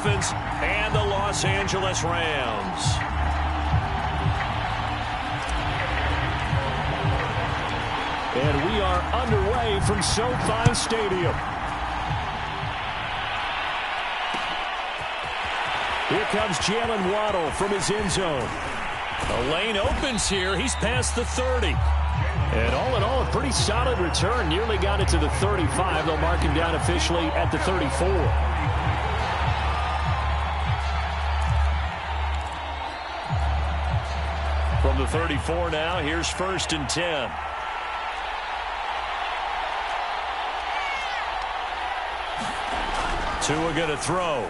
Dolphins and the Los Angeles Rams. And we are underway from SoFi Stadium. Here comes Jalen Waddle from his end zone. The lane opens here. He's past the 30. And all in all, a pretty solid return. Nearly got it to the 35. They'll mark him down officially at the 34. From the 34 now, here's 1st and 10. Tua going to throw.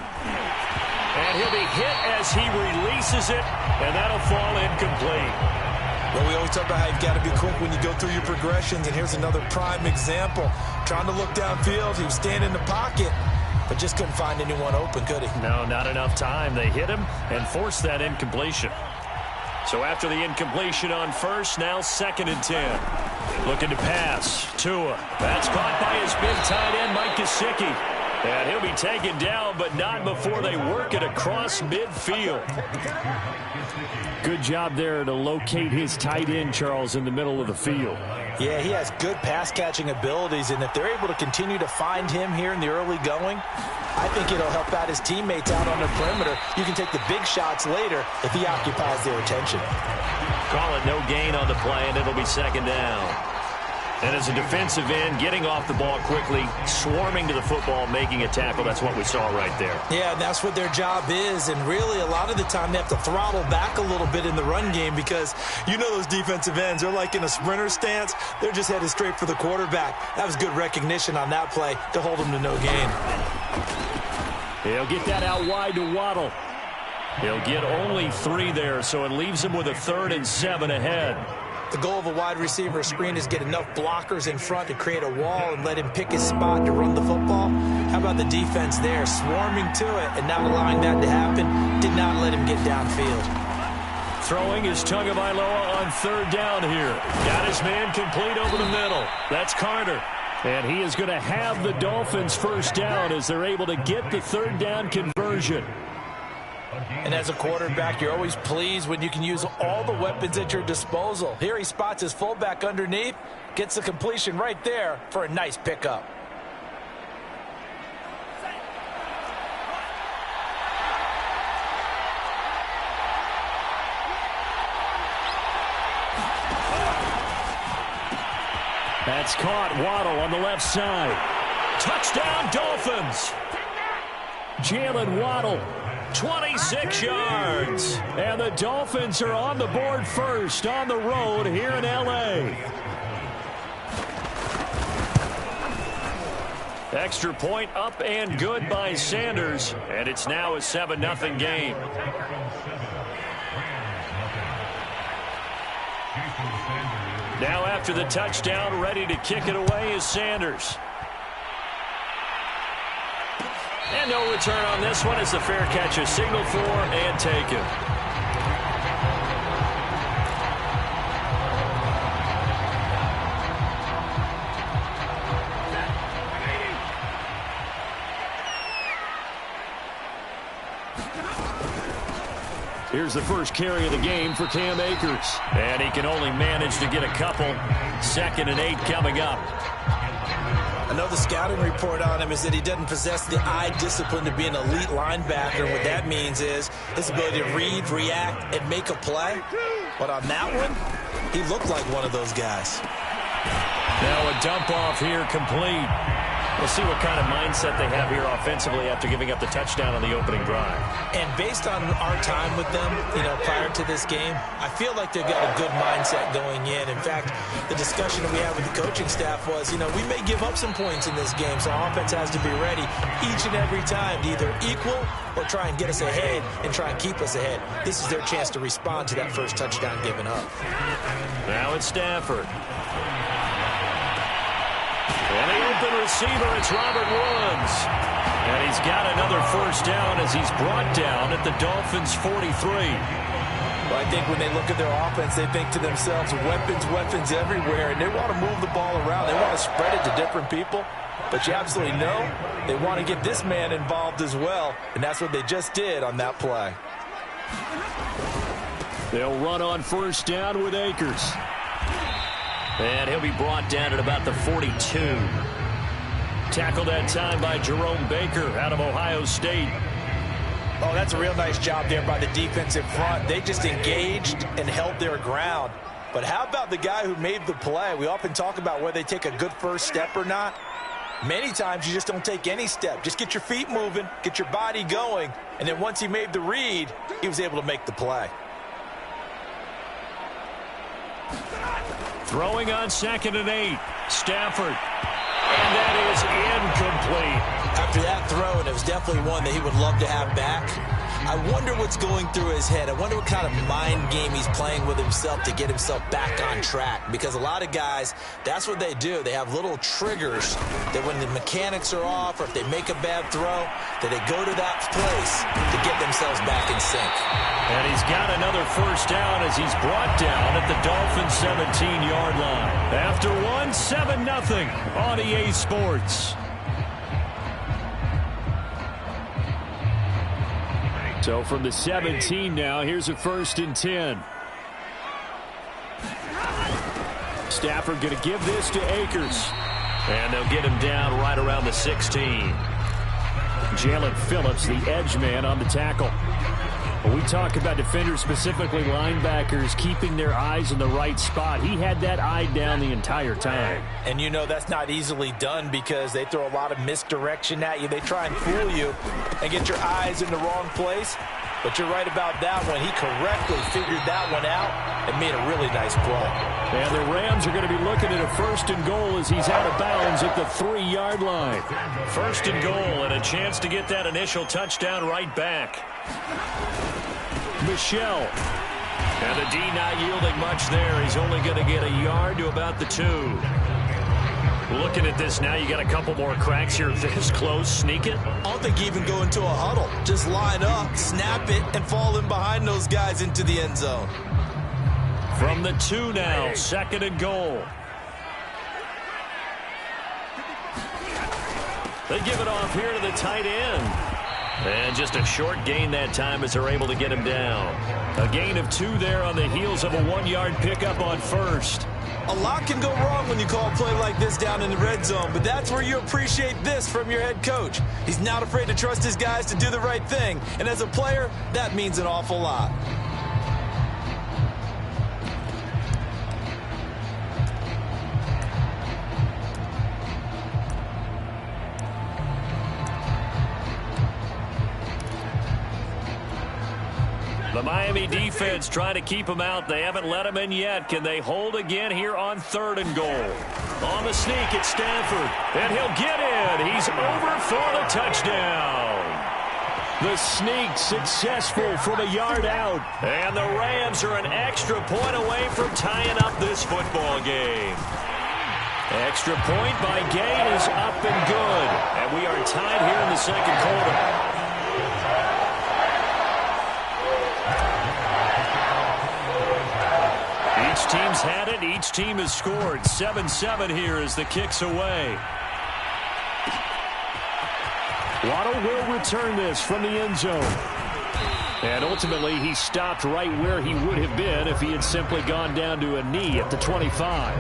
And he'll be hit as he releases it, and that'll fall incomplete. Well, we always talk about how you've got to be quick when you go through your progressions, and here's another prime example. Trying to look downfield, he was standing in the pocket, but just couldn't find anyone open, could he? No, not enough time. They hit him and forced that incompletion. So after the incompletion on 1st, now 2nd and 10. Looking to pass. Tua. That's caught by his big tight end, Mike Gesicki. And he'll be taken down, but not before they work it across midfield. Good job there to locate his tight end, Charles, in the middle of the field. Yeah, he has good pass-catching abilities, and if they're able to continue to find him here in the early going, I think it'll help out his teammates out on the perimeter. You can take the big shots later if he occupies their attention. Call it no gain on the play, and it'll be 2nd down. And as a defensive end, getting off the ball quickly, swarming to the football, making a tackle, that's what we saw right there. Yeah, that's what their job is, and really a lot of the time they have to throttle back a little bit in the run game because you know those defensive ends, they're like in a sprinter stance. They're just headed straight for the quarterback. That was good recognition on that play to hold them to no gain. He'll get that out wide to Waddle. He'll get only 3 there, so it leaves him with a 3rd and 7 ahead. The goal of a wide receiver screen is get enough blockers in front to create a wall and let him pick his spot to run the football. How about the defense there, swarming to it and not allowing that to happen? Did not let him get downfield. Throwing is Tagovailoa on 3rd down here. Got his man complete over the middle. That's Carter. And he is going to have the Dolphins 1st down as they're able to get the 3rd down conversion. And as a quarterback, you're always pleased when you can use all the weapons at your disposal. Here he spots his fullback underneath, gets the completion right there for a nice pickup. That's caught. Waddle on the left side. Touchdown, Dolphins. Jalen Waddle. 26 yards. And the Dolphins are on the board first on the road here in L.A. Extra point up and good by Sanders. And it's now a 7-0 game. Now after the touchdown, ready to kick it away is Sanders. And no return on this one as the fair catch is signaled for and taken. Here's the first carry of the game for Cam Akers. And he can only manage to get a couple. 2nd and 8 coming up. I know the scouting report on him is that he doesn't possess the eye discipline to be an elite linebacker. What that means is his ability to read, react, and make a play. But on that one, he looked like one of those guys. Now a dump off here complete. We'll see what kind of mindset they have here offensively after giving up the touchdown on the opening drive. And based on our time with them, prior to this game, I feel like they've got a good mindset going in. In fact, the discussion that we had with the coaching staff was, we may give up some points in this game, so our offense has to be ready each and every time to either equal or try and get us ahead and try and keep us ahead. This is their chance to respond to that first touchdown given up. Now it's Stafford. And the open receiver, it's Robert Woods. And he's got another first down as he's brought down at the Dolphins' 43. Well, I think when they look at their offense, they think to themselves, weapons everywhere, and they want to move the ball around. They want to spread it to different people. but you absolutely know they want to get this man involved as well, and that's what they just did on that play. They'll run on first down with Akers. And he'll be brought down at about the 42. Tackled that time by Jerome Baker out of Ohio State. Oh, that's a real nice job there by the defensive front. They just engaged and held their ground. But how about the guy who made the play? We often talk about whether they take a good first step or not. Many times you just don't take any step. Just get your feet moving, get your body going, and then once he made the read, he was able to make the play. Throwing on 2nd and 8. Stafford. And that is incomplete. After that throw, and it was definitely one that he would love to have back. I wonder what's going through his head. I wonder what kind of mind game he's playing with himself to get himself back on track. Because a lot of guys, that's what they do. They have little triggers that when the mechanics are off or if they make a bad throw, that they go to that place to get themselves back in sync. And he's got another first down as he's brought down at the Dolphins' 17-yard line. After one, 7-0 on EA Sports. So from the 17 now, here's a 1st and 10. Stafford going to give this to Akers. And they'll get him down right around the 16. Jalen Phillips, the edge man on the tackle. When we talk about defenders, specifically linebackers, keeping their eyes in the right spot, he had that eye down the entire time. And you know that's not easily done because they throw a lot of misdirection at you. They try and fool you and get your eyes in the wrong place. But you're right about that one. He correctly figured that one out and made a really nice play. And the Rams are going to be looking at a 1st and goal as he's out of bounds at the 3-yard line. 1st and goal and a chance to get that initial touchdown right back. Michelle. And the D not yielding much there. He's only going to get a yard to about the 2. Looking at this now, you got a couple more cracks here. This close, sneak it. I don't think you even go into a huddle. Just line up, snap it, and fall in behind those guys into the end zone. From the 2 now, 2nd and goal. They give it off here to the tight end. And just a short gain that time as they're able to get him down. A gain of 2 there on the heels of a 1-yard pickup on 1st. A lot can go wrong when you call a play like this down in the red zone, but that's where you appreciate this from your head coach. He's not afraid to trust his guys to do the right thing, and as a player, that means an awful lot. The Miami defense trying to keep him out. They haven't let him in yet. Can they hold again here on 3rd and goal? On the sneak, it's Stafford. And he'll get in. He's over for the touchdown. The sneak successful from a yard out. And the Rams are an extra point away from tying up this football game. Extra point by Gay is up and good. And we are tied here in the 2nd quarter. Each team's had it. Each team has scored. 7-7 here as the kick's away. Waddle will return this from the end zone. And ultimately, he stopped right where he would have been if he had simply gone down to a knee at the 25.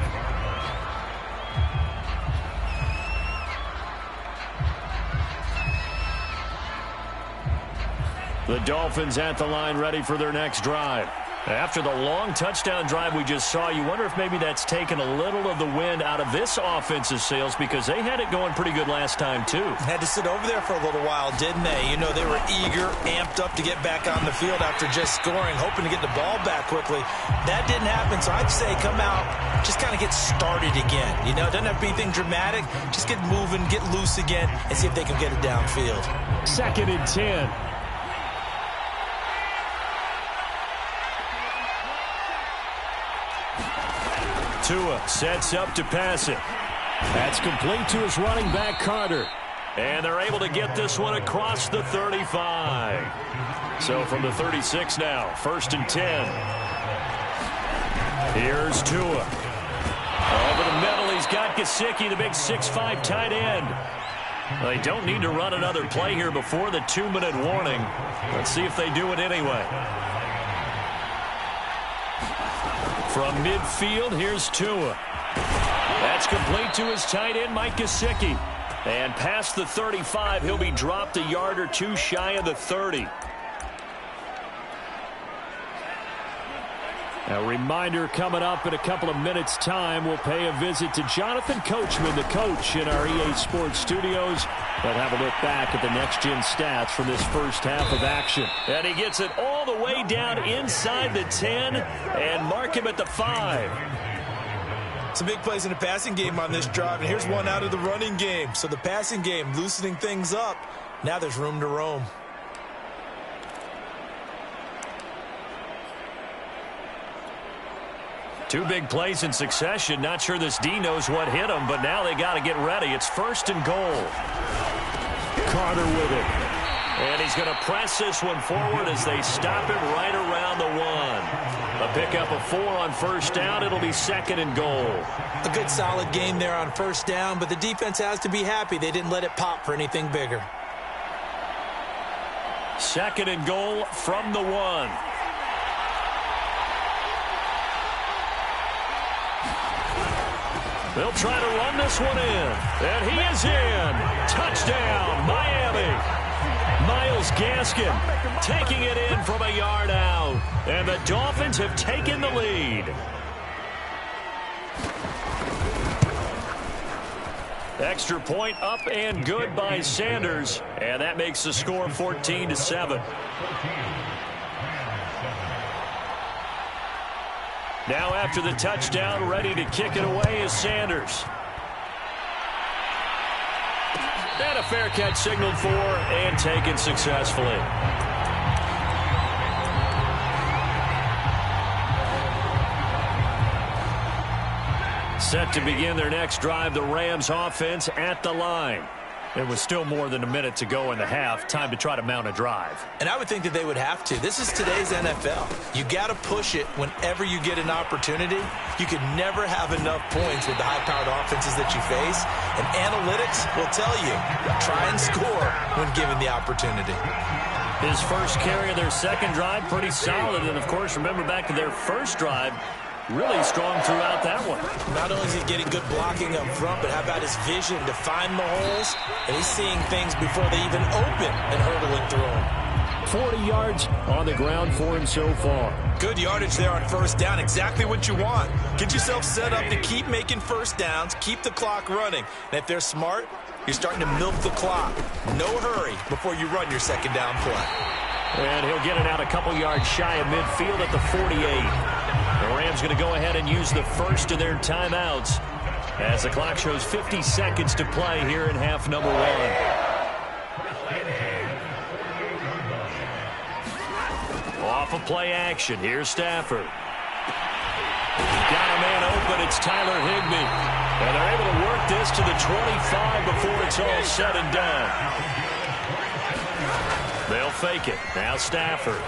The Dolphins at the line ready for their next drive. After the long touchdown drive we just saw, you wonder if maybe that's taken a little of the wind out of this offense's sails because they had it going pretty good last time, too. Had to sit over there for a little while, didn't they? You know, they were eager, amped up to get back on the field after just scoring, hoping to get the ball back quickly. That didn't happen, so I'd say come out, just kind of get started again. You know, it doesn't have to be anything dramatic. Just get moving, get loose again, and see if they can get it downfield. 2nd and 10. Tua sets up to pass it. That's complete to his running back, Carter. And they're able to get this one across the 35. So from the 36 now, 1st and 10. Here's Tua. Over the middle, he's got Mike Gesicki, the big 6'5" tight end. They don't need to run another play here before the 2-minute warning. Let's see if they do it anyway. From midfield, here's Tua. That's complete to his tight end, Mike Gesicki. And past the 35, he'll be dropped a yard or two shy of the 30. A reminder coming up in a couple of minutes' time. We'll pay a visit to Jonathan Coachman, the coach in our EA Sports studios. They'll have a look back at the next-gen stats from this first half of action. And he gets it all the way down inside the 10 and mark him at the 5. Some big plays in the passing game on this drive, and here's one out of the running game. So the passing game loosening things up. Now there's room to roam. Two big plays in succession. Not sure this D knows what hit him, but now they got to get ready. It's 1st and goal. Carter with it. And he's going to press this one forward as they stop him right around the 1. A pickup of 4 on 1st down. It'll be 2nd and goal. A good solid game there on 1st down, but the defense has to be happy they didn't let it pop for anything bigger. 2nd and goal from the 1. They'll try to run this one in. And he is in. Touchdown, Miami. Myles Gaskin taking it in from a yard out. And the Dolphins have taken the lead. Extra point up and good by Sanders. And that makes the score 14-7. Now after the touchdown, ready to kick it away is Sanders. And a fair catch signaled for and taken successfully. Set to begin their next drive, the Rams offense at the line. There was still more than a minute to go in the half. Time to try to mount a drive. And I would think that they would have to. This is today's NFL. You got to push it whenever you get an opportunity. You can never have enough points with the high-powered offenses that you face. And analytics will tell you, try and score when given the opportunity. His first carry of their second drive, pretty solid. And, of course, remember back to their first drive, really strong throughout that one. Not only is he getting good blocking up front, but how about his vision to find the holes? And he's seeing things before they even open and hurdling through them. 40 yards on the ground for him so far. Good yardage there on 1st down. Exactly what you want. Get yourself set up to keep making 1st downs, keep the clock running. And if they're smart, you're starting to milk the clock. No hurry before you run your 2nd down play. And he'll get it out a couple yards shy of midfield at the 48. The Rams going to go ahead and use the first of their timeouts as the clock shows 50 seconds to play here in half number 1. Off of play action. Here's Stafford. Got a man open. It's Tyler Higbee. And they're able to work this to the 25 before it's all said and done. They'll fake it. Now Stafford.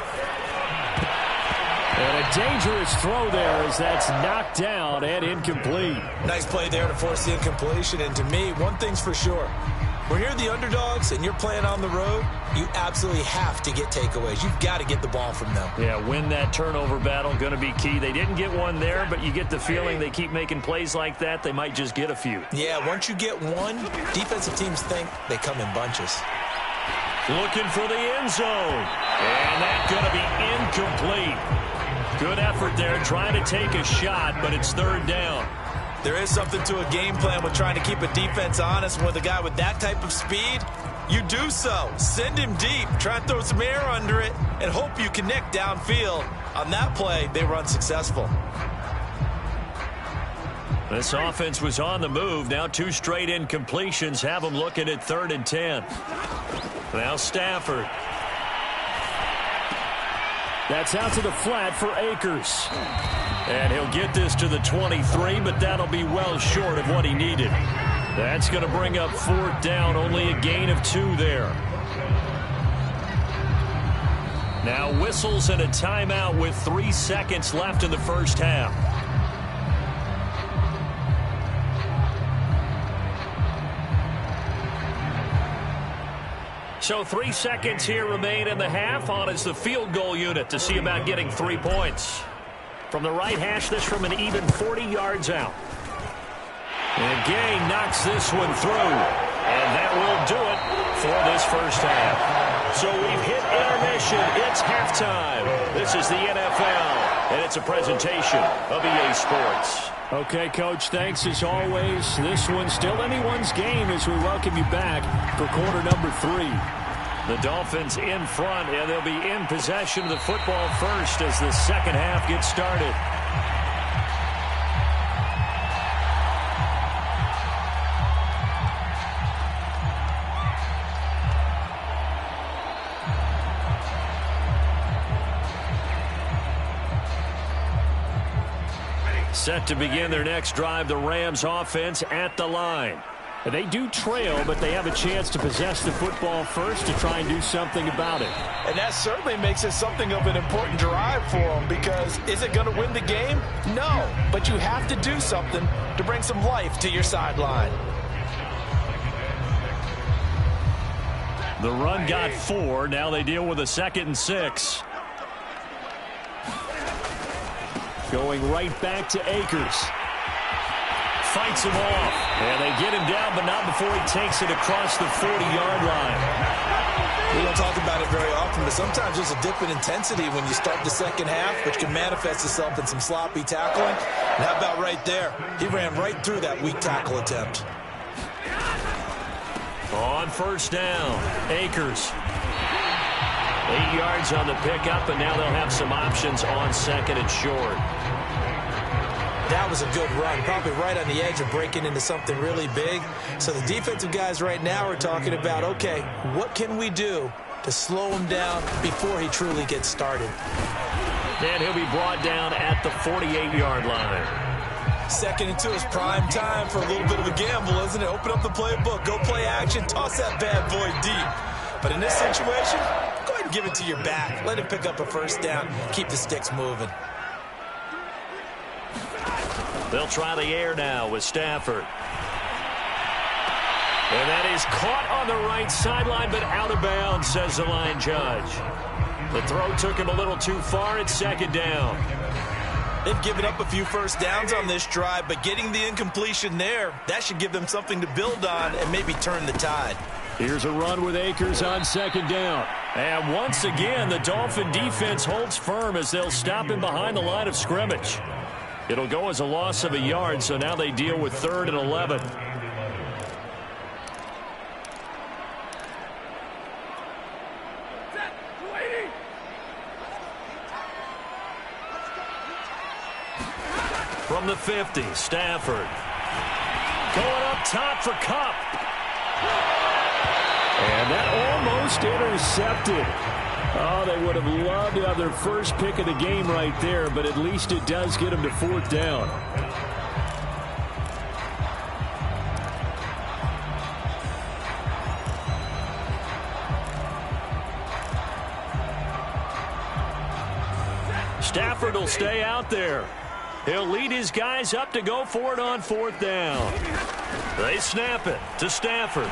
And a dangerous throw there as that's knocked down and incomplete. Nice play there to force the incompletion. And to me, one thing's for sure. When you're the underdogs and you're playing on the road, you absolutely have to get takeaways. You've got to get the ball from them. Yeah, win that turnover battle, going to be key. They didn't get one there, but you get the feeling they keep making plays like that, they might just get a few. Yeah, once you get one, defensive teams think they come in bunches. Looking for the end zone. And that's going to be incomplete. Good effort there, trying to take a shot, but it's 3rd down. There is something to a game plan with trying to keep a defense honest. With a guy with that type of speed, you do so. Send him deep, try and throw some air under it, and hope you connect downfield. On that play, they were unsuccessful. This offense was on the move. Now 2 straight incompletions have them looking at 3rd and 10. Now Stafford. That's out to the flat for Akers. And he'll get this to the 23, but that'll be well short of what he needed. That's going to bring up 4th down, only a gain of 2 there. Now whistles and a timeout with 3 seconds left in the first half. So 3 seconds here remain in the half. On is the field goal unit to see about getting 3 points. From the right hash, this from an even 40 yards out. And Gay knocks this one through. And that will do it for this first half. So we've hit intermission. It's halftime. This is the NFL, and it's a presentation of EA Sports. Okay, Coach, thanks as always. This one's still anyone's game as we welcome you back for quarter number 3. The Dolphins in front, and they'll be in possession of the football first as the second half gets started. Set to begin their next drive, the Rams offense at the line. They do trail, but they have a chance to possess the football first to try and do something about it. And that certainly makes it something of an important drive for them, because is it going to win the game? No, but you have to do something to bring some life to your sideline. The run got 4. Now they deal with a 2nd and 6. Going right back to Akers. Fights him off. And they get him down, but not before he takes it across the 40-yard line. We don't talk about it very often, but sometimes there's a dip in intensity when you start the second half, which can manifest itself in some sloppy tackling. And how about right there? He ran right through that weak tackle attempt. On first down, Akers. 8 yards on the pickup, and now they'll have some options on 2nd and short. That was a good run, probably right on the edge of breaking into something really big. So the defensive guys right now are talking about, okay, what can we do to slow him down before he truly gets started? And he'll be brought down at the 48-yard line. 2nd and 2 is prime time for a little bit of a gamble, isn't it? Open up the playbook, go play action, toss that bad boy deep. But in this situation, go ahead and give it to your back. Let him pick up a first down, keep the sticks moving. They'll try the air now with Stafford. And that is caught on the right sideline, but out of bounds, says the line judge. The throw took him a little too far. It's 2nd down. They've given up a few first downs on this drive, but getting the incompletion there, that should give them something to build on and maybe turn the tide. Here's a run with Akers on 2nd down. And once again, the Dolphin defense holds firm as they'll stop him behind the line of scrimmage. It'll go as a loss of a yard, so now they deal with 3rd and 11. From the 50, Stafford. Going up top for Kupp. And that almost intercepted. Oh, they would have loved to have their first pick of the game right there, but at least it does get them to 4th down. Stafford will stay out there. He'll lead his guys up to go for it on 4th down. They snap it to Stafford.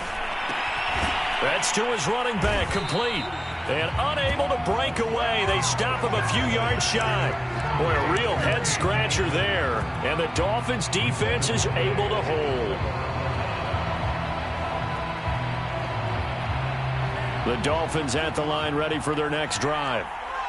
That's to his running back, complete. And unable to break away. They stop him a few yards shy. Boy, a real head-scratcher there. And the Dolphins' defense is able to hold. The Dolphins at the line ready for their next drive.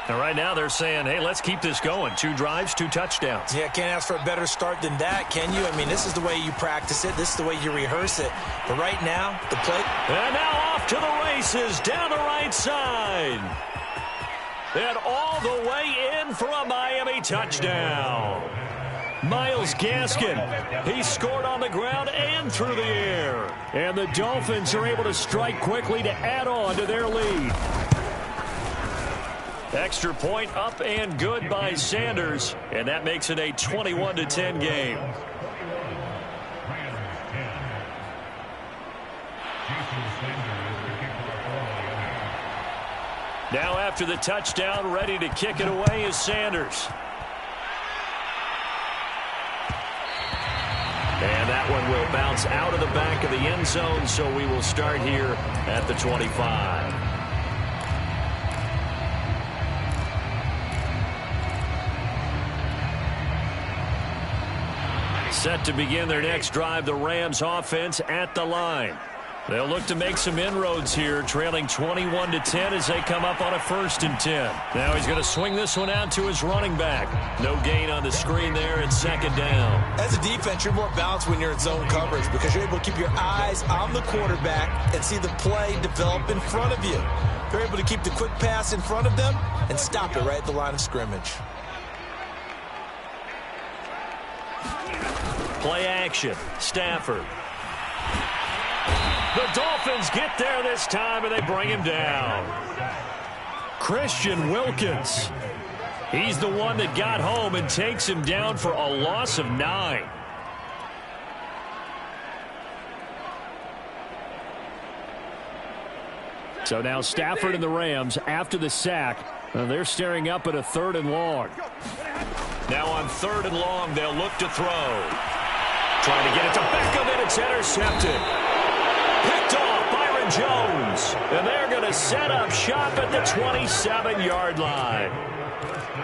And right now they're saying, hey, let's keep this going. 2 drives, 2 touchdowns. Yeah, can't ask for a better start than that, can you? I mean, this is the way you practice it. This is the way you rehearse it. But right now, the play... And now off to the races down the right side. And all the way in for a Miami touchdown. Myles Gaskin, he scored on the ground and through the air. And the Dolphins are able to strike quickly to add on to their lead. Extra point up and good by Sanders, and that makes it a 21-10 game. Now after the touchdown, ready to kick it away is Sanders. And that That one will bounce out of the back of the end zone, so we will start here at the 25. Set to begin their next drive, the Rams offense at the line. They'll look to make some inroads here, trailing 21-10 as they come up on a 1st and 10. Now he's going to swing this one out to his running back. No gain on the screen there at 2nd down. As a defense, you're more balanced when you're in zone coverage because you're able to keep your eyes on the quarterback and see the play develop in front of you. You're able to keep the quick pass in front of them and stop it right at the line of scrimmage. Play action. Stafford. The Dolphins get there this time, and they bring him down. Christian Wilkins. He's the one that got home and takes him down for a loss of 9. So now Stafford and the Rams, after the sack, they're staring up at a 3rd and long. Now on 3rd and long, they'll look to throw. Trying to get it to Beckham, and it's intercepted. Picked off Byron Jones. And they're going to set up shop at the 27-yard line.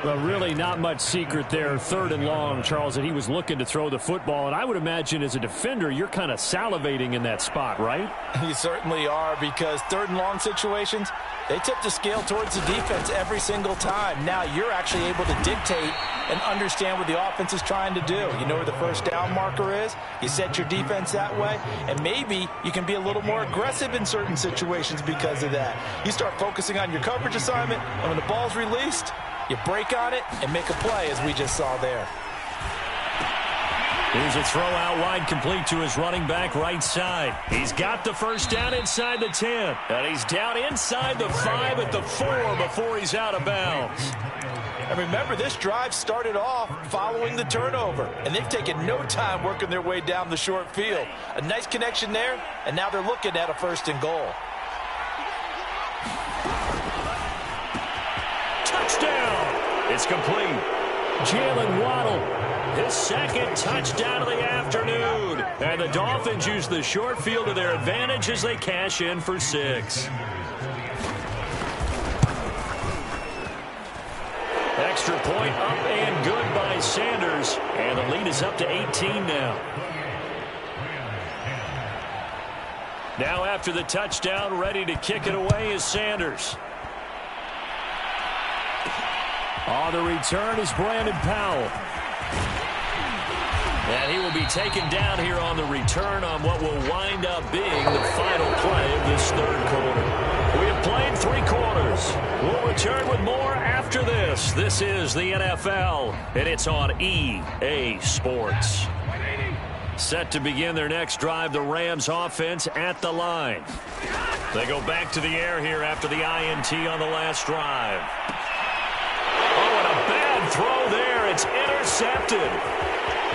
Well, really not much secret there. 3rd and long, Charles, and he was looking to throw the football. And I would imagine as a defender, you're kind of salivating in that spot, right? You certainly are, because 3rd and long situations, they tip the scale towards the defense every single time. Now you're actually able to dictate and understand what the offense is trying to do. You know where the 1st down marker is. You set your defense that way, and maybe you can be a little more aggressive in certain situations because of that. You start focusing on your coverage assignment, and when the ball's released, you break on it and make a play, as we just saw there. Here's a throw out wide, complete to his running back right side. He's got the 1st down inside the 10. And he's down inside the 5 at the 4 before he's out of bounds. And remember, this drive started off following the turnover, and they've taken no time working their way down the short field. A nice connection there, and now they're looking at a 1st and goal. Touchdown! It's complete. Jalen Waddle, his 2nd touchdown of the afternoon. And the Dolphins use the short field to their advantage as they cash in for 6. Extra point up and good by Sanders. And the lead is up to 18 now. Now after the touchdown, ready to kick it away is Sanders. On the return is Brandon Powell. And he will be taken down here on the return on what will wind up being the final play of this 3rd quarter. We have played 3 quarters. We'll return with more after this. This is the NFL, and it's on EA Sports. Set to begin their next drive, the Rams offense at the line. They go back to the air here after the INT on the last drive. Oh, and a bad throw there. It's intercepted.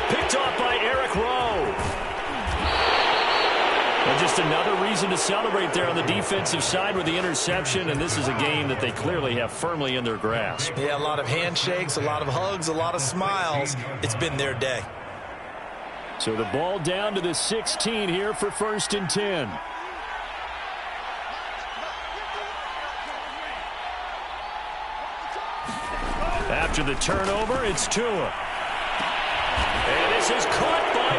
Picked off by Eric Rowe. And just another reason to celebrate there on the defensive side with the interception, and this is a game that they clearly have firmly in their grasp. Yeah, a lot of handshakes, a lot of hugs, a lot of smiles. It's been their day. So the ball down to the 16 here for 1st and 10. After the turnover, it's Tua. And this is caught by